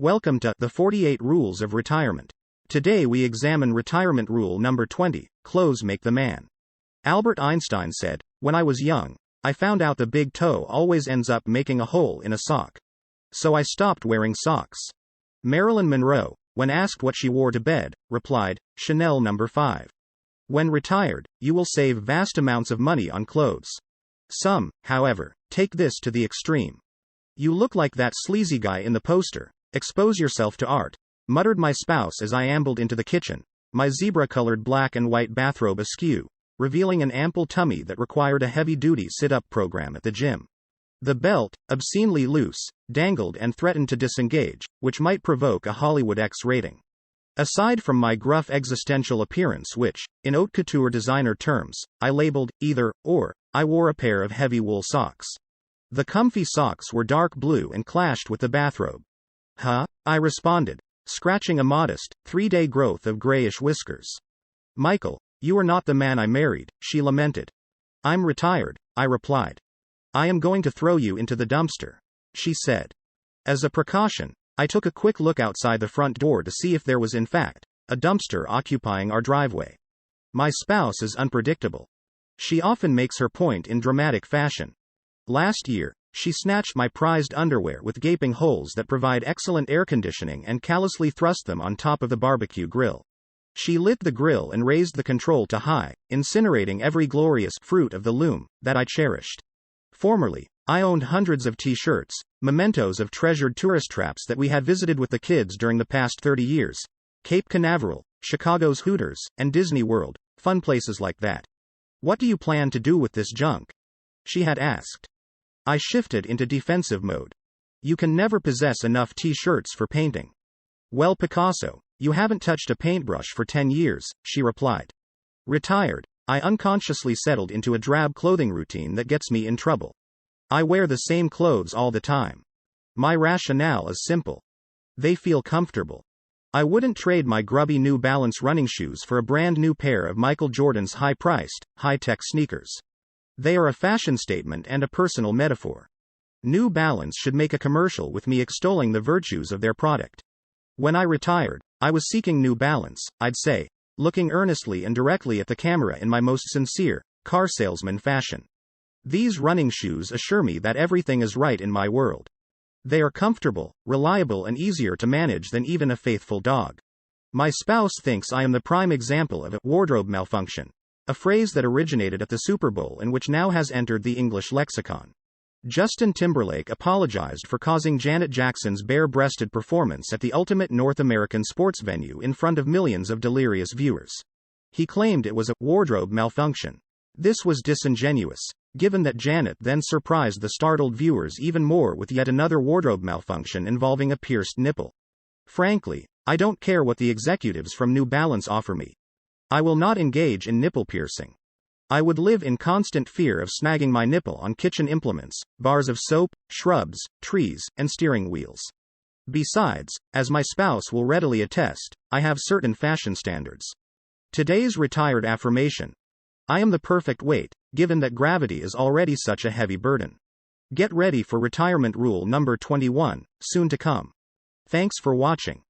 Welcome to The 48 Rules of Retirement. Today we examine retirement rule number 20, clothes make the man. Albert Einstein said, "When I was young, I found out the big toe always ends up making a hole in a sock. So I stopped wearing socks." Marilyn Monroe, when asked what she wore to bed, replied, "Chanel number 5. When retired, you will save vast amounts of money on clothes. Some, however, take this to the extreme. You look like that sleazy guy in the poster. Expose yourself to art," muttered my spouse as I ambled into the kitchen, my zebra-colored black and white bathrobe askew, revealing an ample tummy that required a heavy-duty sit-up program at the gym. The belt, obscenely loose, dangled and threatened to disengage, which might provoke a Hollywood X rating. Aside from my gruff existential appearance which, in haute couture designer terms, I labeled either or, I wore a pair of heavy wool socks. The comfy socks were dark blue and clashed with the bathrobe. "Huh?" I responded, scratching a modest, 3-day growth of grayish whiskers. "Michael, you are not the man I married," she lamented. "I'm retired," I replied. "I am going to throw you into the dumpster," she said. As a precaution, I took a quick look outside the front door to see if there was in fact a dumpster occupying our driveway. My spouse is unpredictable. She often makes her point in dramatic fashion. Last year, she snatched my prized underwear with gaping holes that provide excellent air conditioning and callously thrust them on top of the barbecue grill. She lit the grill and raised the control to high, incinerating every glorious fruit of the loom that I cherished. Formerly, I owned hundreds of t-shirts, mementos of treasured tourist traps that we had visited with the kids during the past 30 years. Cape Canaveral, Chicago's Hooters, and Disney World, fun places like that. "What do you plan to do with this junk?" she had asked. I shifted into defensive mode. "You can never possess enough t-shirts for painting." "Well, Picasso, you haven't touched a paintbrush for 10 years, she replied. Retired, I unconsciously settled into a drab clothing routine that gets me in trouble. I wear the same clothes all the time. My rationale is simple. They feel comfortable. I wouldn't trade my grubby New Balance running shoes for a brand new pair of Michael Jordan's high-priced, high-tech sneakers. They are a fashion statement and a personal metaphor. New Balance should make a commercial with me extolling the virtues of their product. When I retired, I was seeking New Balance, I'd say, looking earnestly and directly at the camera in my most sincere, car salesman fashion. These running shoes assure me that everything is right in my world. They are comfortable, reliable and easier to manage than even a faithful dog. My spouse thinks I am the prime example of a wardrobe malfunction. A phrase that originated at the Super Bowl and which now has entered the English lexicon. Justin Timberlake apologized for causing Janet Jackson's bare-breasted performance at the ultimate North American sports venue in front of millions of delirious viewers. He claimed it was a wardrobe malfunction. This was disingenuous, given that Janet then surprised the startled viewers even more with yet another wardrobe malfunction involving a pierced nipple. Frankly, I don't care what the executives from New Balance offer me. I will not engage in nipple piercing. I would live in constant fear of snagging my nipple on kitchen implements, bars of soap, shrubs, trees, and steering wheels. Besides, as my spouse will readily attest, I have certain fashion standards. Today's retired affirmation. I am the perfect weight, given that gravity is already such a heavy burden. Get ready for retirement rule number 21, soon to come. Thanks for watching.